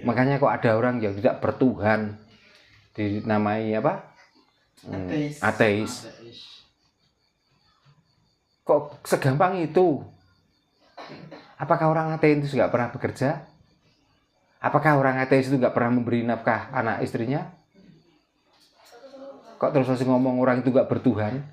Makanya kok ada orang yang tidak bertuhan dinamai apa? Ateis. Kok segampang itu? Apakah orang ateis itu nggak pernah bekerja? Apakah orang ateis itu nggak pernah memberi nafkah anak istrinya? Kok terus masih ngomong orang itu nggak bertuhan?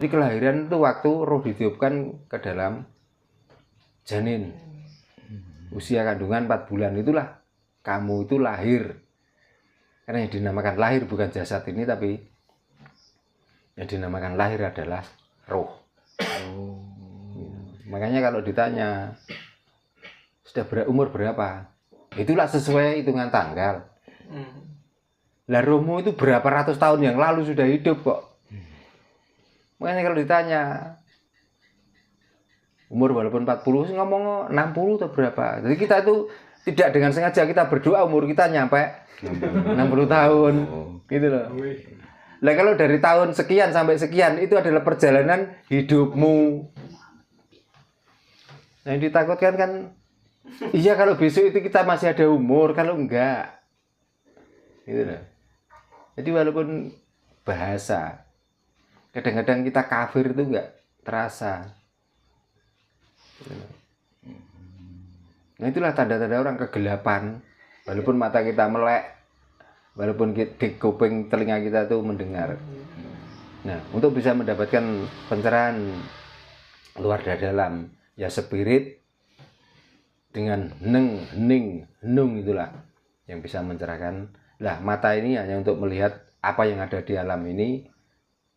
Jadi kelahiran itu waktu roh ditiupkan ke dalam janin. Usia kandungan 4 bulan itulah kamu itu lahir. Karena yang dinamakan lahir bukan jasad ini, tapi yang dinamakan lahir adalah roh. Makanya kalau ditanya sudah umur berapa, itulah sesuai hitungan tanggal. Lah rohmu itu berapa ratus tahun yang lalu sudah hidup kok. Makanya kalau ditanya umur walaupun 40 ngomong 60 atau berapa. Jadi kita itu tidak dengan sengaja kita berdoa umur kita nyampe 60 tahun gitu loh. Lah kalau dari tahun sekian sampai sekian itu adalah perjalanan hidupmu. Yang ditakutkan kan iya kalau besok itu kita masih ada umur, kalau enggak gitu loh. Jadi walaupun bahasa kadang-kadang kita kafir itu enggak terasa. Nah itulah tanda-tanda orang kegelapan. Walaupun mata kita melek, walaupun di kuping telinga kita tuh mendengar. Nah untuk bisa mendapatkan pencerahan luar dan dalam, ya spirit dengan hening, henung itulah yang bisa mencerahkan. Lah mata ini hanya untuk melihat apa yang ada di alam ini,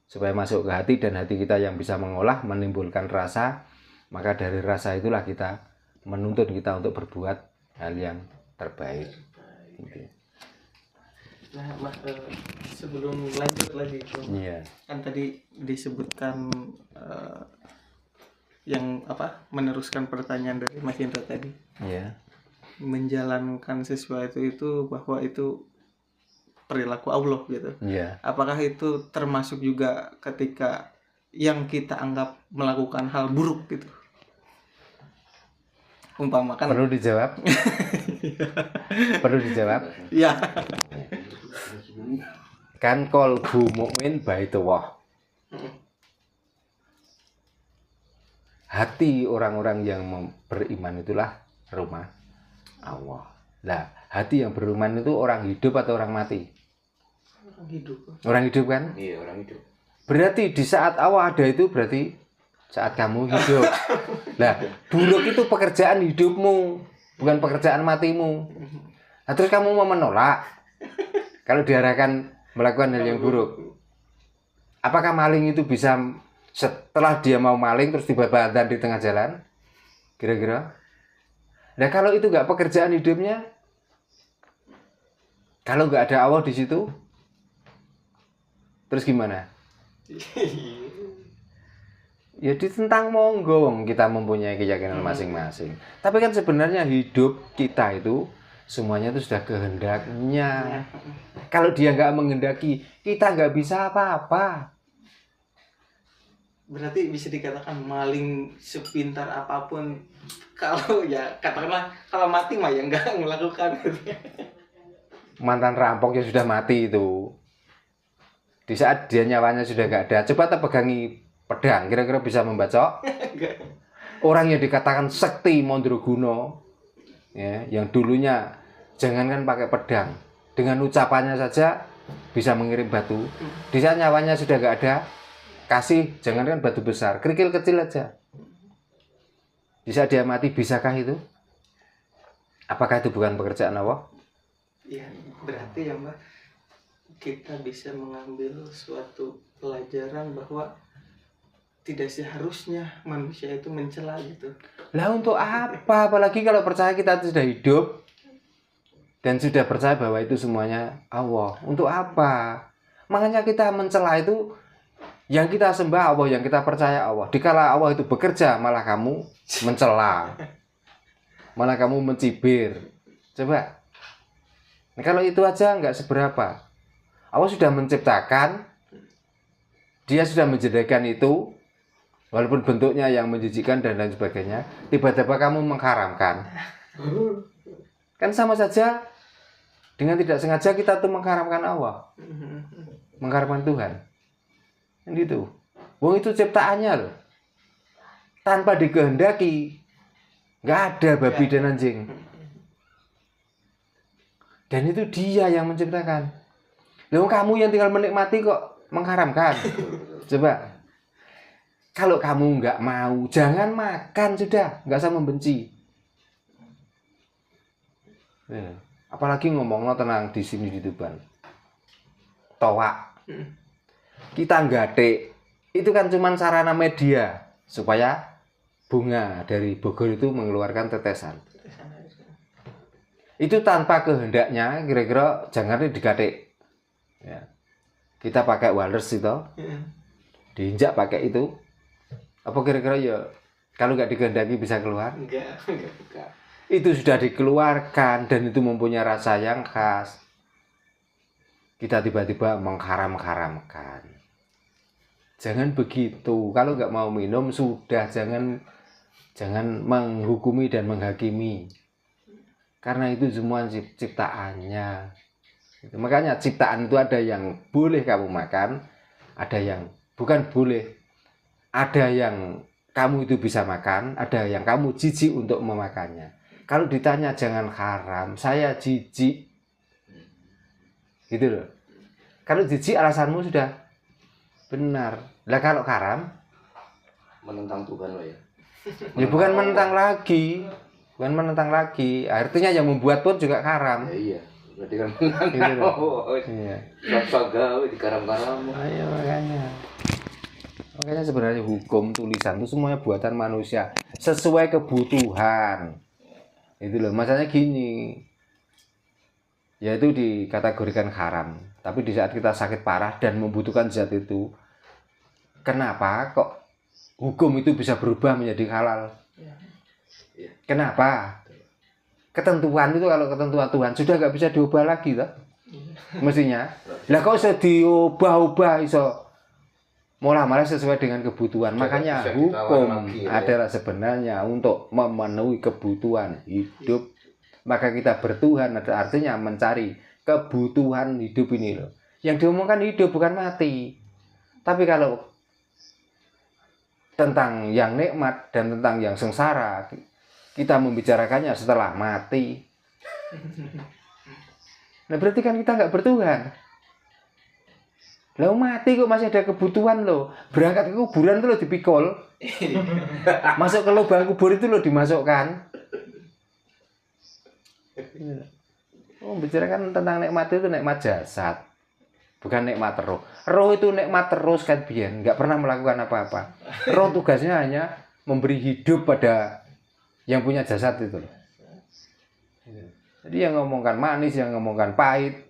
supaya masuk ke hati dan hati kita yang bisa mengolah, menimbulkan rasa. Maka dari rasa itulah kita menuntut kita untuk berbuat hal yang terbaik. Nah, Mas, sebelum lanjut lagi, kan tadi disebutkan yang apa? Meneruskan pertanyaan dari Mas Indra tadi. Iya. Menjalankan sesuatu itu bahwa itu perilaku Allah gitu. Iya. Apakah itu termasuk juga ketika yang kita anggap melakukan hal buruk gitu? Umpamakan Perlu dijawab? Perlu dijawab? Iya. Kan qalbu mukmin baitullah. Hati orang-orang yang beriman itulah rumah Allah. Lah, hati yang beriman itu orang hidup atau orang mati? Orang hidup. Orang hidup kan? Iya, orang hidup. Berarti di saat Allah ada itu berarti saat kamu hidup. Nah, buruk itu pekerjaan hidupmu, bukan pekerjaan matimu. Nah, terus kamu mau menolak kalau diarahkan melakukan hal yang buruk. Apakah maling itu bisa setelah dia mau maling terus tiba-tiba di tengah jalan? Kira-kira? Nah, kalau itu nggak pekerjaan hidupnya, kalau nggak ada Allah di situ, terus gimana? Ya ditentang monggo, kita mempunyai keyakinan masing-masing. Tapi kan sebenarnya hidup kita itu semuanya itu sudah kehendaknya. Kalau dia nggak menghendaki, kita nggak bisa apa-apa. Berarti bisa dikatakan maling sepintar apapun, kalau ya katakanlah kalau mati mah ya nggak melakukan. Mantan rampok yang sudah mati itu, di saat dia nyawanya sudah nggak ada, coba terpegangi pedang, kira-kira bisa membacok? Orang yang dikatakan sekti Mandraguna, ya, yang dulunya jangankan pakai pedang, dengan ucapannya saja bisa mengirim batu. Di saat nyawanya sudah nggak ada, kasih jangankan batu besar, kerikil kecil aja. Di saat dia mati, bisakah itu? Apakah itu bukan pekerjaan Allah? Ya, berarti ya Mbak, kita bisa mengambil suatu pelajaran bahwa tidak seharusnya manusia itu mencela gitu. Lah untuk apa? Apalagi kalau percaya kita sudah hidup dan sudah percaya bahwa itu semuanya Allah. Untuk apa? Makanya kita mencela itu, yang kita sembah Allah, yang kita percaya Allah. Dikala Allah itu bekerja, malah kamu mencela, malah kamu mencibir. Coba. Nah, kalau itu aja nggak seberapa. Allah sudah menciptakan, dia sudah menjadikan itu, walaupun bentuknya yang menjijikkan dan lain sebagainya, tiba-tiba kamu mengharamkan. Kan sama saja dengan tidak sengaja kita tuh mengharamkan Allah, mengharamkan Tuhan. Kan gitu. Wong itu ciptaannya loh, tanpa dikehendaki, nggak ada babi dan anjing. Dan itu dia yang menciptakan. Loh, kamu yang tinggal menikmati kok mengharamkan. Coba, kalau kamu nggak mau, jangan makan sudah, nggak usah membenci. Apalagi ngomongnya tenang di sini di Tuban. Towak. Kita nggatik. Itu kan cuma sarana media supaya bunga dari Bogor itu mengeluarkan tetesan. Itu tanpa kehendaknya, kira-kira jangan digatik. Ya. Kita pakai walrus itu, diinjak pakai itu. Apa kira-kira ya kalau nggak dikehendaki bisa keluar? Enggak buka. Itu sudah dikeluarkan dan itu mempunyai rasa yang khas. Kita tiba-tiba mengharam-haramkan. Jangan begitu. Kalau nggak mau minum sudah, jangan menghukumi dan menghakimi. Karena itu semua ciptaannya. Makanya ciptaan itu ada yang boleh kamu makan, ada yang bukan boleh. Ada yang kamu itu bisa makan, ada yang kamu jijik untuk memakannya. Kalau ditanya jangan haram, saya jijik. Gitu loh. Kalau jijik alasanmu sudah benar. Lah kalau haram, menentang Tuhan lo ya. Ya bukan menentang lagi. Bukan menentang lagi. Artinya yang membuat pun juga haram. Ya, iya. Berarti kan menentang. Gitu loh. Oh, Iya. gawe di karam-karam. Ayo makanya. Makanya sebenarnya hukum tulisan itu semuanya buatan manusia sesuai kebutuhan. Itu loh, masalahnya gini. Yaitu dikategorikan haram. Tapi di saat kita sakit parah dan membutuhkan zat itu, kenapa kok hukum itu bisa berubah menjadi halal? Kenapa? Ketentuan itu kalau ketentuan Tuhan sudah nggak bisa diubah lagi toh? Mestinya. Lah kok bisa diubah-ubah iso malah sesuai dengan kebutuhan. Makanya hukum adalah sebenarnya untuk memenuhi kebutuhan hidup. Maka kita bertuhan artinya mencari kebutuhan hidup ini loh. Yang diomongkan hidup bukan mati. Tapi kalau tentang yang nikmat dan tentang yang sengsara, kita membicarakannya setelah mati. Nah berarti kan kita nggak bertuhan. Lah mati kok masih ada kebutuhan loh. Berangkat ke kuburan itu loh dipikul. Masuk ke lubang kubur itu loh dimasukkan. Oh, bicarakan tentang nikmat itu nikmat jasad. Bukan nikmat roh. Roh itu nikmat terus kan biyen, nggak pernah melakukan apa-apa. Roh tugasnya hanya memberi hidup pada yang punya jasad itu loh. Jadi yang ngomongkan manis, yang ngomongkan pahit,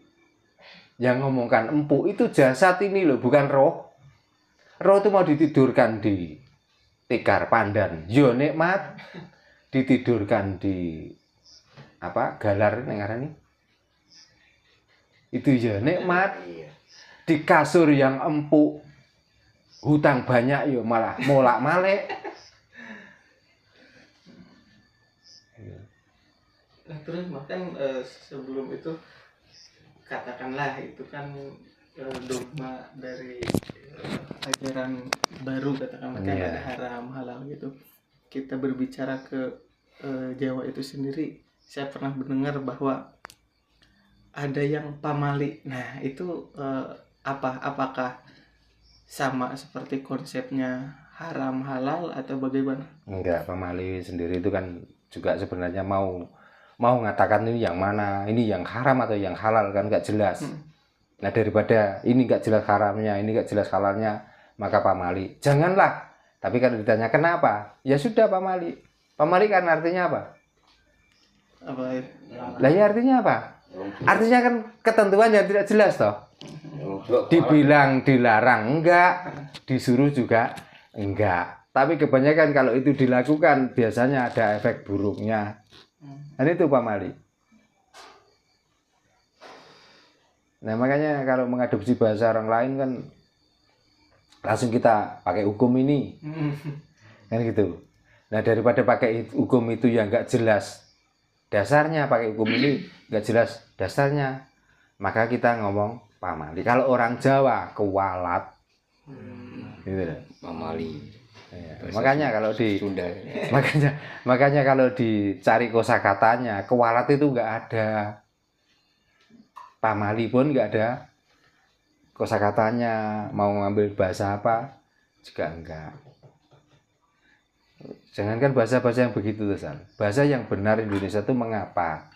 yang ngomongkan empuk itu jasad ini loh, bukan roh. Roh itu mau ditidurkan di tikar pandan, yo nikmat. Ditidurkan di apa? Galar nengarani. Itu ya nikmat. Di kasur yang empuk, hutang banyak yo malah molak-malik. Nah, terus bahkan sebelum itu katakanlah itu kan dogma dari ajaran baru katakanlah kan ada haram halal gitu. Kita berbicara ke Jawa itu sendiri, saya pernah mendengar bahwa ada yang pamali. Nah itu apakah sama seperti konsepnya haram halal atau bagaimana? Enggak, pamali sendiri itu kan juga sebenarnya mau mengatakan ini yang mana, ini yang haram atau yang halal kan nggak jelas. Nah daripada ini nggak jelas haramnya, ini nggak jelas halalnya, maka pamali. Janganlah. Tapi kalau ditanya kenapa, ya sudah pamali. Pamali kan artinya apa? Lah ya artinya apa? Artinya kan ketentuan yang tidak jelas toh. Dibilang dilarang enggak, disuruh juga enggak. Tapi kebanyakan kalau itu dilakukan biasanya ada efek buruknya. Dan itu pamali. Nah makanya kalau mengadopsi bahasa orang lain kan langsung kita pakai hukum ini, kan gitu. Nah daripada pakai hukum itu yang nggak jelas dasarnya, pakai hukum ini nggak jelas dasarnya, maka kita ngomong pamali. Kalau orang Jawa kualat, gitu loh. Pamali. Ya, makanya kalau di Sunda. makanya kalau dicari kosakatanya kualat itu nggak ada, pamali pun nggak ada kosakatanya. Mau ngambil bahasa apa juga enggak. Jangankan bahasa-bahasa yang begitu tuh, Sal. Bahasa yang benar Indonesia itu mengapa.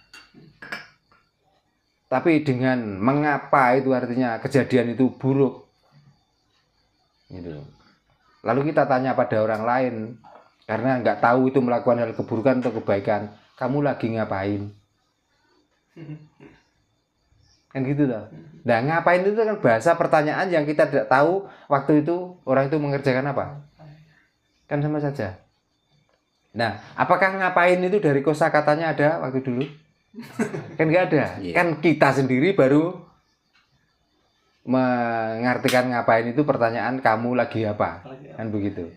Tapi dengan mengapa itu artinya kejadian itu buruk. Gitu. Lalu kita tanya pada orang lain karena nggak tahu itu melakukan hal keburukan atau kebaikan, kamu lagi ngapain? Kan gitu loh. Nah, ngapain itu kan bahasa pertanyaan yang kita tidak tahu waktu itu orang itu mengerjakan apa. Kan sama saja. Nah, apakah ngapain itu dari kosakatanya ada waktu dulu? Kan nggak ada. Kan kita sendiri baru mengartikan ngapain itu pertanyaan kamu lagi apa. Kan begitu.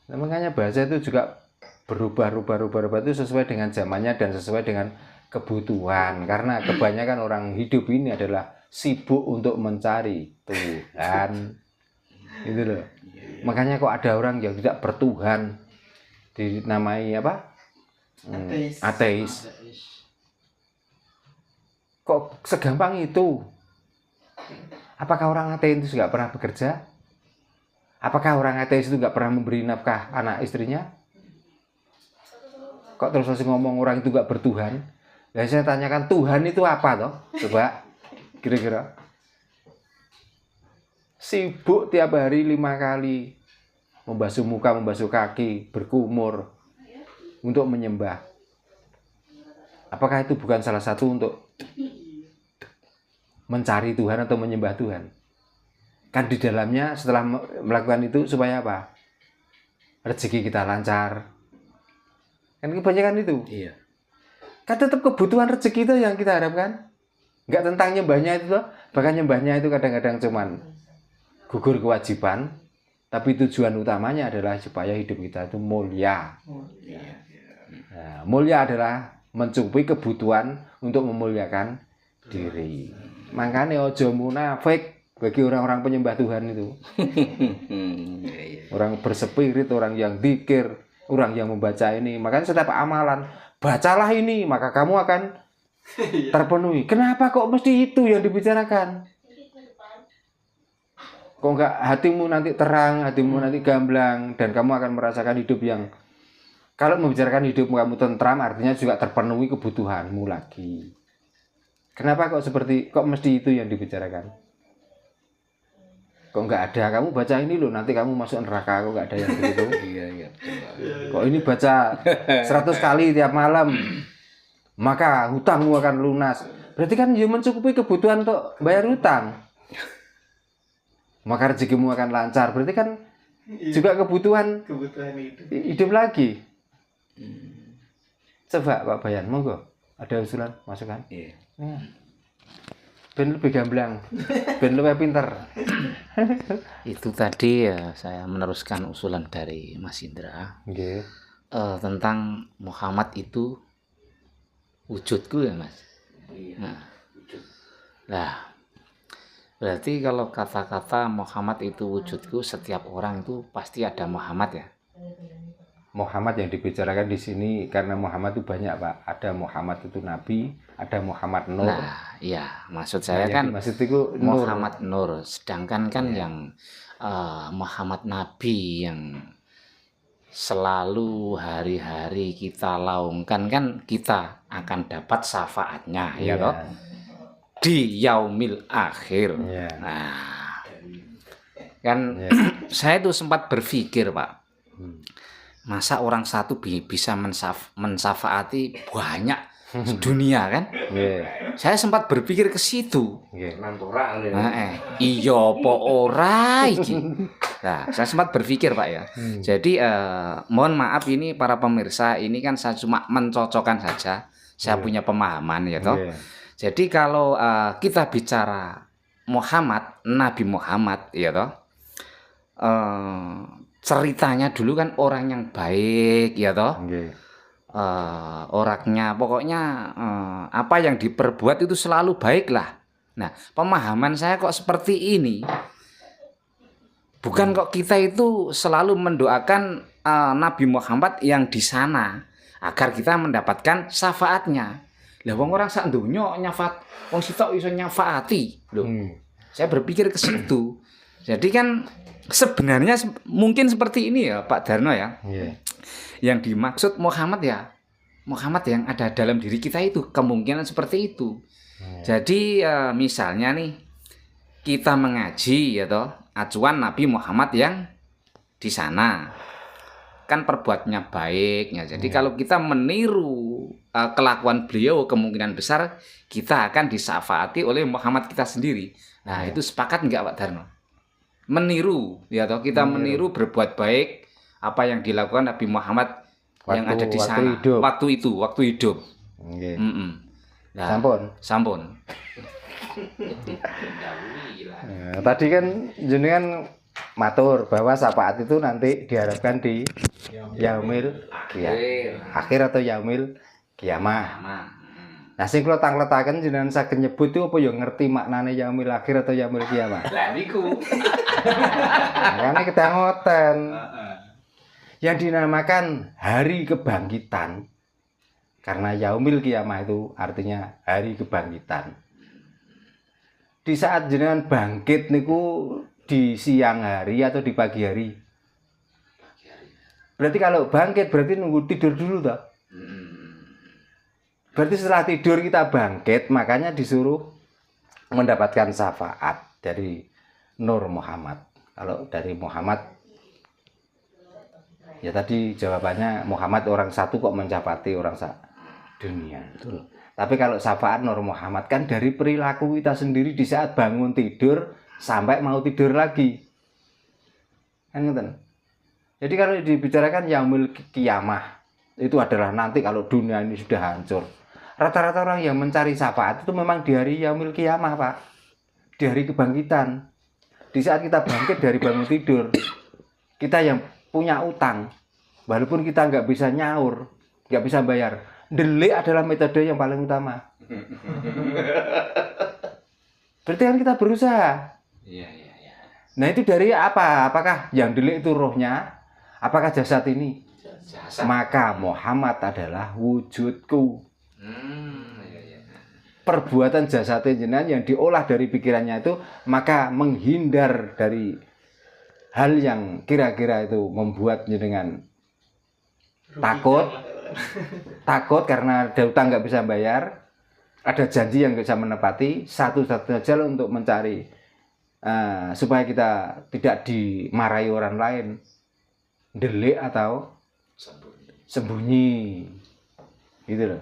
Nah, makanya bahasa itu juga berubah itu sesuai dengan zamannya dan sesuai dengan kebutuhan. Karena kebanyakan orang hidup ini adalah sibuk untuk mencari Tuhan. Gitu loh. Makanya kok ada orang yang tidak bertuhan dinamai apa? Ateis. Kok segampang itu? Apakah orang ateis itu nggak pernah bekerja? Apakah orang ateis itu nggak pernah memberi nafkah anak istrinya? Kok terus masih ngomong orang itu nggak bertuhan? Nah, saya tanyakan Tuhan itu apa toh? Coba kira-kira. Sibuk tiap hari 5 kali membasuh muka, membasuh kaki, berkumur untuk menyembah. Apakah itu bukan salah satu untuk mencari Tuhan atau menyembah Tuhan? Kan di dalamnya setelah melakukan itu supaya apa? Rezeki kita lancar. Kan kebanyakan itu. Iya. Kan tetap kebutuhan rezeki itu yang kita harapkan. Enggak tentang nyembahnya itu loh. Bahkan nyembahnya itu kadang-kadang cuman gugur kewajiban, tapi tujuan utamanya adalah supaya hidup kita itu mulia. Nah, mulia adalah mencukupi kebutuhan untuk memuliakan diri. Makanya ojo munafik bagi orang-orang penyembah Tuhan itu. Orang berspirit, orang yang dzikir, orang yang membaca ini. Makanya setiap amalan, bacalah ini, maka kamu akan terpenuhi. Kenapa kok mesti itu yang dibicarakan? Kok enggak hatimu nanti terang, hatimu nanti gamblang, dan kamu akan merasakan hidup yang, kalau membicarakan hidup kamu tentram, artinya juga terpenuhi kebutuhanmu lagi. Kenapa kok mesti itu yang dibicarakan? Kok enggak ada, kamu baca ini loh, nanti kamu masuk neraka, kok enggak ada yang begitu? Iya. Kok ini baca 100 kali tiap malam, maka hutangmu akan lunas. Berarti kan ya mencukupi kebutuhan untuk bayar hutang. Maka rezekimu akan lancar. Berarti kan juga kebutuhan hidup lagi. Coba Pak Bayan, monggo. Ada usulan, masukan? Iya. Nah. Ben lebih gamblang, ben lebih pinter. Itu tadi ya saya meneruskan usulan dari Mas Indra. Nggih. Tentang Muhammad itu wujudku ya Mas. Nah, berarti kalau kata-kata Muhammad itu wujudku, setiap orang itu pasti ada Muhammad ya. Muhammad yang dibicarakan di sini karena Muhammad itu banyak Pak. Ada Muhammad itu Nabi, ada Muhammad Nur. Nah, iya, maksud saya kan maksud itu Nur. Muhammad Nur. Sedangkan kan yang Muhammad Nabi yang selalu hari-hari kita laungkan kan kita akan dapat syafaatnya ya toh di yaumil akhir. Nah, kan saya tuh sempat berpikir Pak. Masa orang satu bisa mensyafaati banyak dunia kan? Saya sempat berpikir ke situ. Iya apa ora iki? Nah, saya sempat berpikir Pak ya. Jadi mohon maaf ini para pemirsa, ini kan saya cuma mencocokkan saja. saya punya pemahaman ya toh. Iya. Jadi kalau kita bicara Muhammad, Nabi Muhammad ya toh, ceritanya dulu kan orang yang baik ya toh. Nggih. Orangnya pokoknya apa yang diperbuat itu selalu baik lah. Nah, pemahaman saya kok seperti ini. Bukan kok kita itu selalu mendoakan Nabi Muhammad yang di sana agar kita mendapatkan syafaatnya. Lah wong orang sak donya nyafaat, wong sitok iso nyafaati. Loh. Saya berpikir ke situ. Jadi kan sebenarnya mungkin seperti ini ya Pak Darno ya. Iya. Yang dimaksud Muhammad ya Muhammad yang ada dalam diri kita itu, kemungkinan seperti itu. Jadi misalnya nih kita mengaji ya toh, acuan Nabi Muhammad yang di sana kan perbuatnya baik ya. Jadi kalau kita meniru kelakuan beliau, kemungkinan besar kita akan disyafaati oleh Muhammad kita sendiri. Nah, itu sepakat enggak Pak Darno? Meniru ya toh, kita meniru berbuat baik apa yang dilakukan Nabi Muhammad yang ada di sana waktu hidup. Nggih. Nah, sampun. Nah, tadi kan jenengan matur bahwa syafaat itu nanti diharapkan di yaumil akhir atau yaumil kiamah. Nah, sing kula tangletaken jenengan saged nyebut itu apa ya ngerti maknane yaumil akhir atau yaumil kiamah. Lah niku. Makanya kita ngoten. Yang dinamakan hari kebangkitan, karena yaumil kiamah itu artinya hari kebangkitan. Di saat jenengan bangkit niku di siang hari atau di pagi hari? Berarti kalau bangkit berarti nunggu tidur dulu toh. Berarti setelah tidur kita bangkit, makanya disuruh mendapatkan syafaat dari Nur Muhammad. Kalau dari Muhammad, ya tadi jawabannya Muhammad orang satu kok mencapai orang dunia. Betul. Tapi kalau syafaat Nur Muhammad kan dari perilaku kita sendiri di saat bangun tidur sampai mau tidur lagi. Kan ngeten. Jadi kalau dibicarakan yaumil kiamah itu adalah nanti kalau dunia ini sudah hancur. Rata-rata orang yang mencari syafaat itu memang di hari yaumil kiamah, Pak. Di hari kebangkitan. Di saat kita bangkit dari bangun tidur, kita yang punya utang, walaupun kita nggak bisa nyaur, nggak bisa bayar, delik adalah metode yang paling utama. Berarti kan kita berusaha. Iya. Nah itu dari apa? Apakah yang delik itu rohnya? Apakah jasad ini? Jasad. Maka Muhammad adalah wujudku. Iya. Perbuatan jasad jenengan yang diolah dari pikirannya itu, maka menghindar dari hal yang kira-kira itu membuat jenengan takut karena ada utang nggak bisa bayar, ada janji yang nggak bisa menepati, satu-satunya jalan untuk mencari supaya kita tidak dimarahi orang lain, delik atau sembunyi gitu loh.